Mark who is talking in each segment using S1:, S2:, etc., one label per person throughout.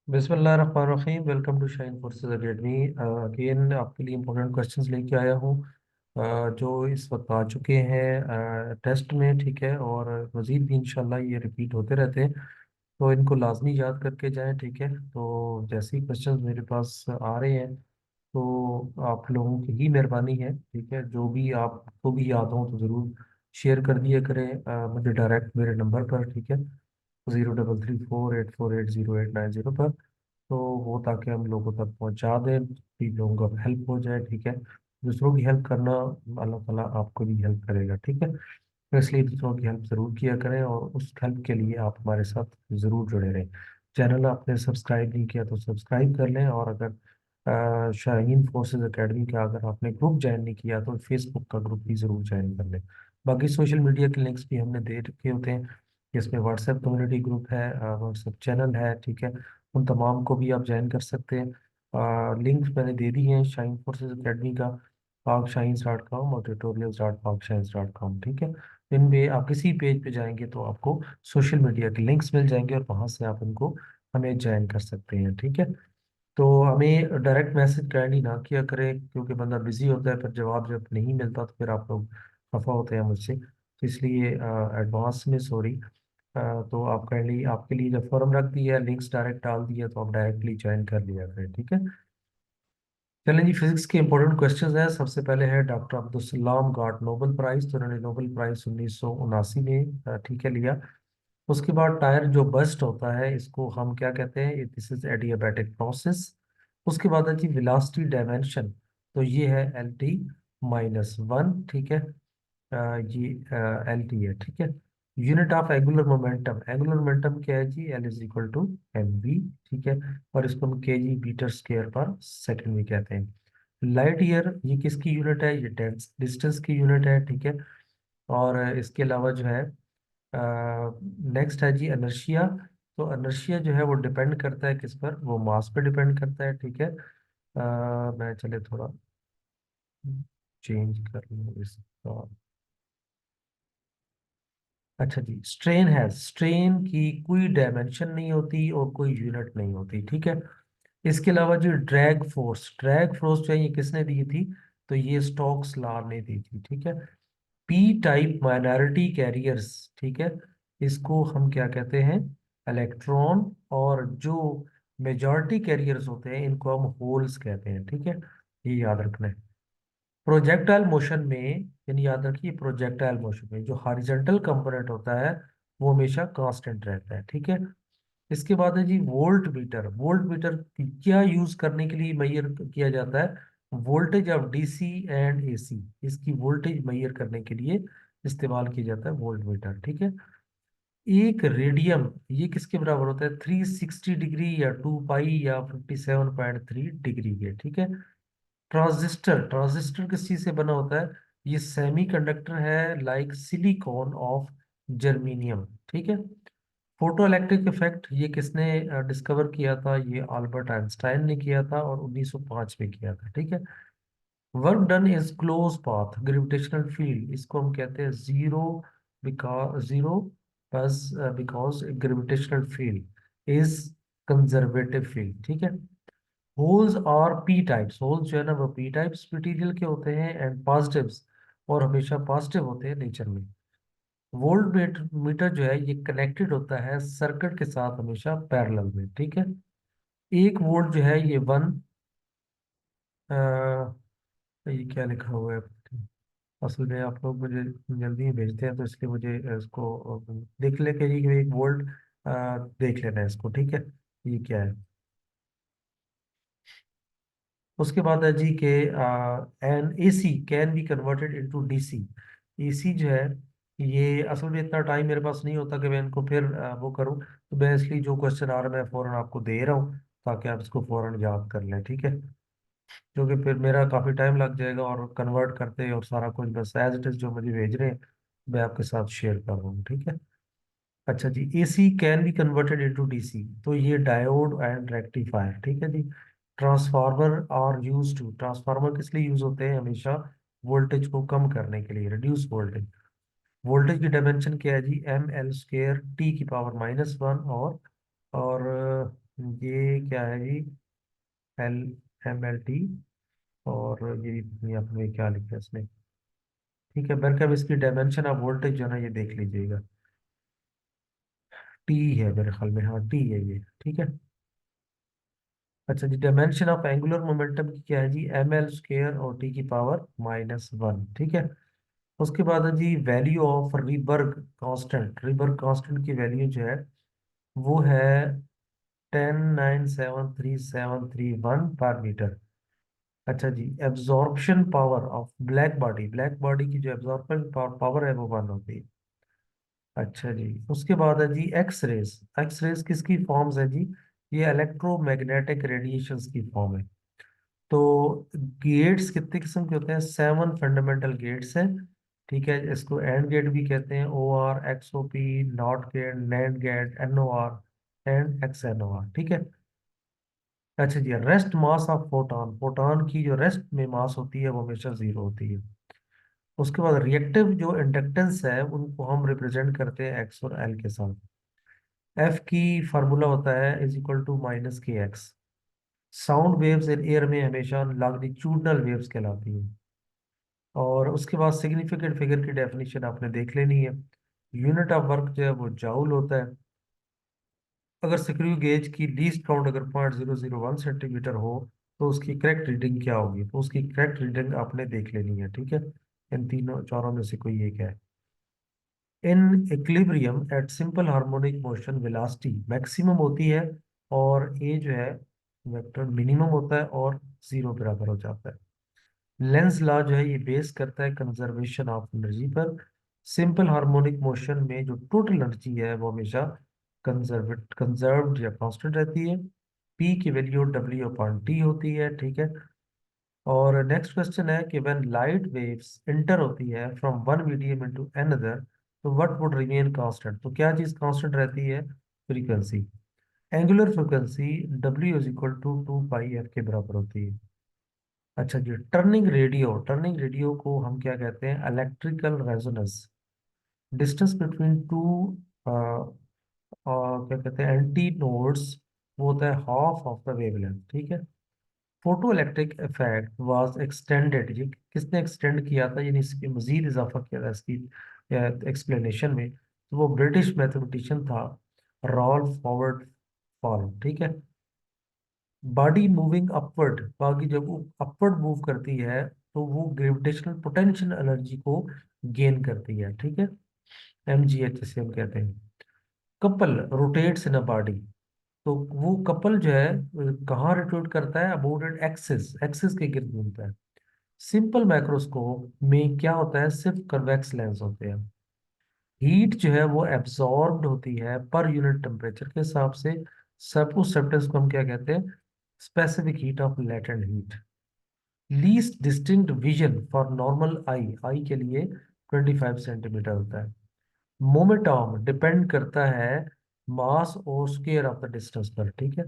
S1: बिस्मिल्लाहिर्रहमानिर्रहीम। Welcome to Shine Forces academy. Again आपके लिए इम्पोर्टेंट क्वेश्चंस लेके आया हूँ, जो इस वक्त आ चुके हैं टेस्ट में। ठीक है, और मज़ीद भी इंशाल्लाह ये रिपीट होते रहते हैं, तो इनको लाजमी याद करके जाएं। ठीक है, तो जैसे ही क्वेश्चंस मेरे पास आ रहे हैं तो आप लोगों की ही मेहरबानी है। ठीक है, जो भी आपको भी याद हो तो ज़रूर शेयर कर दिया करें मुझे डायरेक्ट मेरे नंबर पर। ठीक है, 0334848089 पर। तो वो ताकि हम लोगों तक पहुंचा दें, कि लोगों का हेल्प हो जाए। ठीक है, दूसरों की हेल्प करना अल्लाह ताला आपको भी हेल्प करेगा। ठीक है, तो इसलिए दूसरों की हेल्प ज़रूर किया करें, और उस हेल्प के लिए आप हमारे साथ ज़रूर जुड़े रहें। चैनल आपने सब्सक्राइब नहीं किया तो सब्सक्राइब कर लें, और अगर शाहीन फोर्सेस एकेडमी का अगर आपने ग्रुप ज्वाइन नहीं किया तो फेसबुक का ग्रुप भी ज़रूर ज्वाइन कर लें। बाकी सोशल मीडिया के लिंक्स भी हमने दे रखे होते हैं, इसमें व्हाट्सएप कम्युनिटी ग्रुप है, व्हाट्सएप चैनल है। ठीक है, उन तमाम को भी आप ज्वाइन कर सकते हैं। लिंक्स मैंने दे दी हैं शाइन फोर्सेस एकेडमी का, parkshines.com और tutorials.parkshines.com। ठीक है, इनमें आप किसी पेज पे जाएंगे तो आपको सोशल मीडिया के लिंक्स मिल जाएंगे, और वहां से आप उनको हमें ज्वाइन कर सकते हैं। ठीक है, तो हमें डायरेक्ट मैसेज काइंडली ना किया करें, क्योंकि बंदा बिजी होता है, फिर जवाब जब नहीं मिलता तो फिर आप लोग खफा होते हैं मुझसे, तो इसलिए एडवांस में सॉरी। तो आप काइंडली, आपके लिए जब फॉर्म रख दिया, लिंक्स डायरेक्ट डाल दिया, तो आप डायरेक्टली ज्वाइन कर लिया करें। ठीक है, चलें जी, फिजिक्स के इंपॉर्टेंट क्वेश्चंस हैं। सबसे पहले है doctor Abdul Salam got Nobel prize, तो उन्होंने नोबेल प्राइज 1979 में ठीक है लिया। उसके बाद टायर जो बस्ट होता है इसको हम क्या कहते हैं, दिस इज एडियाबैटिक प्रोसेस। उसके बाद है जी वेलोसिटी डायमेंशन, तो ये है LT-1। ठीक है, ये LT है। ठीक है, unit of angular momentum, angular momentum क्या है जी, L=mv। ठीक है, और इसको हम केजी मीटर स्क्वायर पर सेकंड में कहते हैं। लाइट ईयर ये किसकी यूनिट है, ये डिस्टेंस की यूनिट है। ठीक है, और इसके अलावा जो है नेक्स्ट है जी अनर्शिया। तो अनर्शिया जो है वो डिपेंड करता है किस पर, वो मास पे डिपेंड करता है। ठीक है, मैं चले थोड़ा चेंज कर लूँ इसका। अच्छा जी, स्ट्रेन है, स्ट्रेन की कोई डायमेंशन नहीं होती और कोई यूनिट नहीं होती। ठीक है, इसके अलावा जो ड्रैग फोर्स, ड्रैग फोर्स जो है ये किसने दी थी, तो ये स्टोक्स लॉ ने दी थी। ठीक है, पी टाइप माइनॉरिटी कैरियर्स, ठीक है, इसको हम क्या कहते हैं, इलेक्ट्रॉन। और जो मेजॉरिटी कैरियर्स होते हैं इनको हम होल्स कहते हैं। ठीक है, ये याद रखना है। प्रोजेक्टाइल मोशन में, यानी याद रखिए, प्रोजेक्टाइल मोशन में जो हॉरिजॉन्टल कंपोनेंट होता है वो हमेशा कांस्टेंट रहता है। ठीक है, इसके बाद है जी वोल्ट मीटर। वोल्ट मीटर क्या यूज करने के लिए मेजर किया जाता है, voltage of DC and AC, इसकी वोल्टेज मेजर करने के लिए इस्तेमाल किया जाता है वोल्ट मीटर। ठीक है, एक रेडियम ये किसके बराबर होता है, 360 डिग्री या 2 पाई या 57.3 डिग्री के। ठीक है, ट्रांजिस्टर, ट्रांजिस्टर किस चीज से बना होता है, ये सेमी कंडक्टर है, लाइक सिलिकॉन ऑफ जर्मीनियम। ठीक है, फोटो इलेक्ट्रिक इफेक्ट ये किसने डिस्कवर किया था, ये अल्बर्ट आइंस्टाइन ने किया था, और 1905 में किया था। ठीक है, work done is close path gravitational field, इसको हम कहते हैं जीरो, बिकॉज जीरो, बस because gravitational field is conservative field. ठीक है, होल्स और पी टाइप्स, होल्स जो है ना वो पी टाइप्स मटेरियल के होते हैं, एंड पॉजिटिव्स, और हमेशा पॉजिटिव होते हैं नेचर में। वोल्ट मीटर जो है ये कनेक्टेड होता है सर्किट के साथ हमेशा पैरेलल में। ठीक है, 1 वोल्ट जो है ये ये क्या लिखा हुआ है, असल में आप लोग मुझे जल्दी ही भेजते हैं तो इसलिए मुझे इसको देख लेके जी 1 वोल्ट देख लेना है इसको। ठीक है, ये क्या है। उसके बाद है जी के N AC can be converted into DC. AC जो है ये असल में इतना टाइम मेरे पास नहीं होता कि मैं इनको फिर वो करूं, तो मैं इसलिए जो क्वेश्चन आ रहा है मैं फौरन आपको दे रहा हूँ, ताकि आप इसको फौरन याद कर लें। ठीक है, क्योंकि फिर मेरा काफ़ी टाइम लग जाएगा और कन्वर्ट करते और सारा कुछ, बस एज इट इज़ जो मुझे भेज रहे हैं मैं आपके साथ शेयर कर रहा हूँ। ठीक है, अच्छा जी, AC can be converted into DC, तो ये डायोड एंड रेक्टिफायर। ठीक है जी, transformer are use to, transformer किस लिए यूज होते हैं, हमेशा वोल्टेज को कम करने के लिए, रिड्यूस वोल्टेज। वोल्टेज की डायमेंशन क्या है जी, ML स्क्वेयर T की पावर -1, और ये क्या है जी, एल MLT। और ये आपने क्या लिखा है इसमें, ठीक है। बरकब इसकी डायमेंशन ऑफ वोल्टेज जो है ना, ये देख लीजिएगा, टी है मेरे ख्याल में, हाँ टी है ये, ठीक है। अच्छा जी, डायमेंशन ऑफ एंगुलर मोमेंटम की क्या है जी, ML² और टी की पावर -1, ठीक है। उसके बाद है जी value of Rydberg constant. Rydberg constant की वैल्यू जो है वो है 10,973,731 पर मीटर। अच्छा जी, absorption power of black body, black body की जो एब्जॉर्प्शन पावर है वो 1 होती है। अच्छा जी, उसके बाद है जी एक्स रेज। एक्स रेज किसकी फॉर्म्स है जी, ये इलेक्ट्रोमैग्नेटिक रेडिएशंस की फॉर्म है। तो गेट्स कितने किस्म के होते हैं, 7 फंडामेंटल गेट्स हैं, ठीक है। इसको एंड गेट भी कहते हैं, OR, XOP, not gate, NAND gate, NOR and XNOR, ठीक है। अच्छा जी, rest mass of photon, photon की जो रेस्ट में मास होती है वो हमेशा 0 होती है। उसके बाद रिएक्टिव जो इंडक्टेंस है उनको हम रिप्रेजेंट करते हैं एक्स और एल के साथ। एफ की फार्मूला होता है = -kx। Sound waves in air में हमेशा लॉन्गिट्यूडनल वेव्स कहलाती हैं। और उसके बाद सिग्निफिकेंट फिगर की डेफिनेशन आपने देख लेनी है। यूनिट ऑफ वर्क जो है वो जाउल होता है। अगर स्क्रू गेज की लीस्ट काउंट अगर 0.001 सेंटीमीटर हो तो उसकी करेक्ट रीडिंग क्या होगी, तो उसकी करेक्ट रीडिंग आपने देख लेनी है, ठीक है। इन तीनों चारों में से कोई एक है। In equilibrium at simple harmonic motion velocity maximum होती है, और ए जो है वेक्टर मिनिमम होता है और 0 बराबर हो जाता है। लेंस लॉ जो है ये बेस करता है कंजर्वेशन ऑफ एनर्जी पर। सिंपल हार्मोनिक मोशन में जो टोटल एनर्जी है वो हमेशा कंजर्व्ड या कांस्टेंट रहती है। पी की वैल्यू W/T होती है, ठीक है। और नेक्स्ट क्वेश्चन है कि व्हेन लाइट वेव्स इंटर होती है from one medium into another, तो व्हाट वुड रिमेन कांस्टेंट, तो क्या चीज कांस्टेंट रहती है, frequency. Angular frequency W = 2πf के बराबर होती है। अच्छा जी, टर्निंग रेडियो, टर्निंग रेडियो को हम क्या कहते हैं, electrical resonance. Distance between two क्या कहते हैं एंटी नोड्स, वो होता है हाफ ऑफ द वेवलेंथ, ठीक है। Photo electric effect was extended, ये किसने एक्सटेंड किया था, यानी इसकी मजीद इजाफा किया था इसकी एक्सप्लेनेशन में, तो वो ब्रिटिश मैथमेटिशियन था रॉल्फ हॉवर्ड फॉल, ठीक है। बॉडी मूविंग अपवर्ड, बाकी जब वो अपवर्ड मूव करती है तो वो ग्रेविटेशनल पोटेंशियल एनर्जी को गेन करती है, ठीक है। MGH से हम कहते हैं। Couple rotates in a body, तो वो कपल जो है कहाँ रोटेट करता है, अबाउट एन एक्सिस, एक्सिस के गिर्द घूमता है। सिंपल माइक्रोस्कोप में क्या होता है, सिर्फ कन्वेक्स लेंस होते हैं। हीट जो है वो एब्सॉर्ब्ड होती है पर यूनिट टेम्परेचर के हिसाब से। सब उस सब्सटेंस को हम क्या कहते हैं, specific heat of latent heat. Least distinct vision for normal eye, eye के लिए 25 सेंटीमीटर होता है। मोमेंटम डिपेंड करता है मास और स्क्वायर ऑफ द डिस्टेंस पर, ठीक है।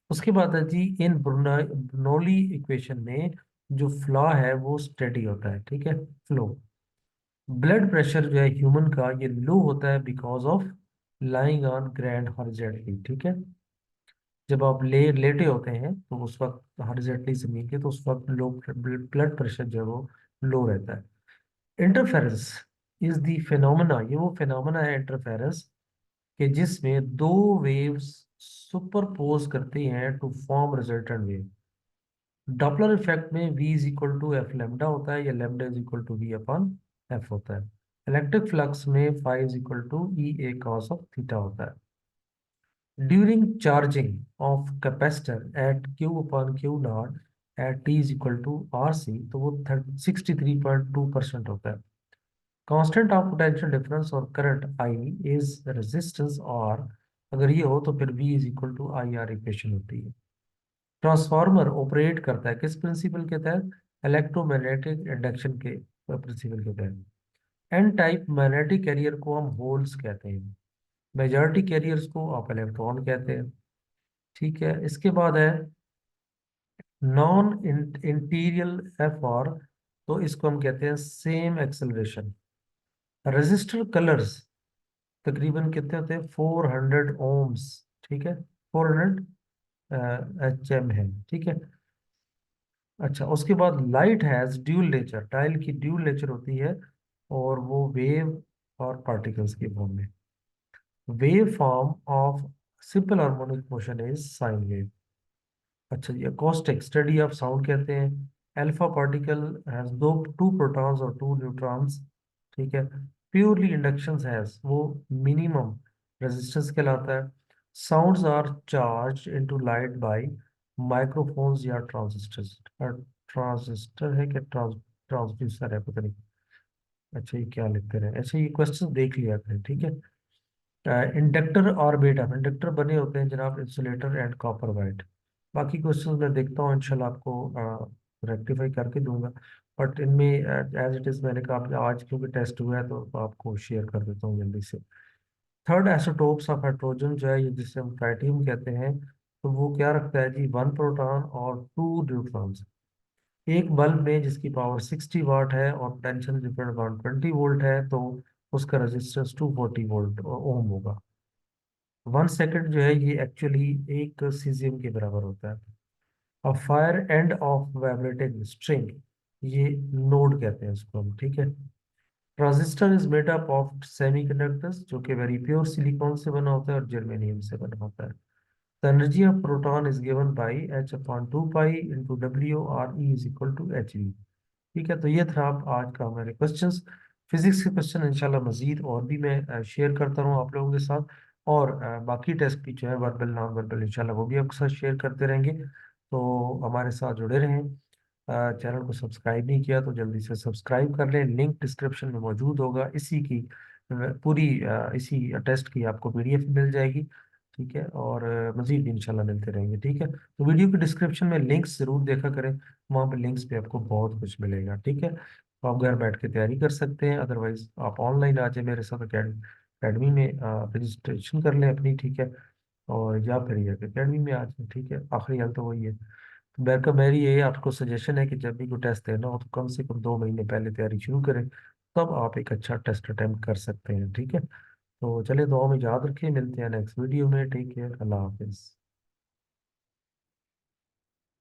S1: उसके बाद है जी इन ब्रनौली इक्वेशन में जो फ्लॉ है वो स्टेडी होता है, ठीक है, फ्लो। ब्लड प्रेशर जो है ह्यूमन का ये लो होता है because of lying on grand horizontally, ठीक है। जब आप लेटे होते हैं तो उस वक्त हॉरिजॉन्टली जमीन के, तो उस वक्त लो ब्लड प्रेशर जो है वो लो रहता है। इंटरफेरेंस इज द फिनोमेना, ये वो फिनोमेना है इंटरफेरेंस कि जिसमें दो वेव्स सुपरपोज करती हैं to form resultant wave. Doppler effect में V = F लैम्डा होता है, या लैम्डा V/F होता है। इलेक्ट्रिक फ्लक्स में phi E A cos of theta होता है। During charging of capacitor at Q/Q0 at T = RC, तो वो 63.2% होता है। कांस्टेंट ऑफ पोटेंशियल डिफरेंस और current I is resistance R, अगर ये हो तो फिर V = IR इक्वेशन होती है। ट्रांसफार्मर ऑपरेट करता है किस प्रिंसिपल के तहत, इलेक्ट्रोमैग्नेटिक इंडक्शन के प्रिंसिपल के तहत। एन टाइप मैग्नेटिक कैरियर को हम होल्स कहते हैं, मेजॉरिटी कैरियर्स को आप इलेक्ट्रॉन कहते हैं, ठीक है। इसके बाद है नॉन इंटीरियल एफ आर, तो इसको हम कहते हैं सेम एक्सेलरेशन। रेजिस्टर कलर्स तकरीबन कितने होते हैं, 400 ओम्स, ठीक है। 400 HM है, ठीक है। अच्छा, उसके बाद light has dual nature, tile की ड्यूल नेचर होती है, और वो वेव और पार्टिकल्स की फॉर्म में। Wave form of simple harmonic motion is sine wave. अच्छा, ये अकॉस्टिक स्टडी ऑफ साउंड कहते हैं। अल्फा पार्टिकल हैज दो टू प्रोटॉन्स और टू न्यूट्रॉन्स, ठीक है। प्योरली इंडक्शन हैज वो मिनिमम रेजिस्टेंस कहलाता है। Sounds are charge into light by microphones या ट्रांजिस्टर्स। ट्रांजिस्टर है क्या, ट्रांसड्यूसर है, पता नहीं। अच्छा, ये क्या लिखते रहे, अच्छा ये क्वेश्चन देख लिया करें, ठीक है। इंडक्टर और बेटा इंडक्टर बने होते हैं जनाब इंसुलेटर एंड कॉपर वाइट। बाकी क्वेश्चंस मैं देखता हूँ, इंशाल्लाह आपको रेक्टिफाई करके दूंगा। बट इनमें एज इट इज मैंने कहा आज क्योंकि टेस्ट हुआ है तो आपको शेयर कर देता हूँ जल्दी से। थर्ड आइसोटोप्स ऑफ हाइड्रोजन जो है, ये जिसे हम ट्राइटियम कहते हैं, तो वो क्या रखता है जी, 1 प्रोटॉन और 2 न्यूट्रॉन्स। एक बल्ब में जिसकी पावर 60 वाट है और पोटेंशियल डिफरेंस 120 वोल्ट है, तो उसका रेजिस्टेंस 240 वोल्ट ओम होगा। 1 सेकंड जो है ये एक्चुअली एक सीजियम के बराबर होता है। अब fire end of vibrating string, ये नोड कहते हैं इसको हम, ठीक है। Transistor is made up of semiconductors, जो कि वेरी प्योर सिलिकॉन से बना होता है और जर्मेनियम से बना होता है। The energy of proton is given by H/2 pi into W, और E is equal to HV। ठीक है, तो ये था आप आज का हमारे क्वेश्चंस। फिजिक्स के क्वेश्चन इंशाल्लाह मजीद और भी मैं शेयर करता रहूँ आप लोगों के साथ। और बाकी टेस्ट भी जो है वर्बल नॉन वर्बल इंशाल्लाह वो भी आपके साथ शेयर करते रहेंगे। तो हमारे साथ जुड़े रहें। चैनल को सब्सक्राइब नहीं किया तो जल्दी से सब्सक्राइब कर लें, लिंक डिस्क्रिप्शन में मौजूद होगा। इसी की पूरी इसी टेस्ट की आपको PDF मिल जाएगी, ठीक है। और मजीद इंशाल्लाह मिलते रहेंगे, ठीक है। तो वीडियो के डिस्क्रिप्शन में लिंक्स जरूर देखा करें, वहाँ पे लिंक्स पे आपको बहुत कुछ मिलेगा, ठीक है। तो आप घर बैठ के तैयारी कर सकते हैं, अदरवाइज आप ऑनलाइन आ जाए मेरे साथ अकेडमी में, रजिस्ट्रेशन कर लें अपनी, ठीक है। और या फिर ये अकेडमी में आ जाए, ठीक है। आखिरी हाल तो वही है। तो मेरी ये आपको सजेशन है कि जब भी कोई टेस्ट देना हो तो कम से कम 2 महीने पहले तैयारी शुरू करें, तब आप एक अच्छा टेस्ट अटेम्प्ट कर सकते हैं, ठीक है। तो चलिए, दुआ में याद रखिए, मिलते हैं नेक्स्ट वीडियो में, ठीक है, अल्लाह हाफिज़।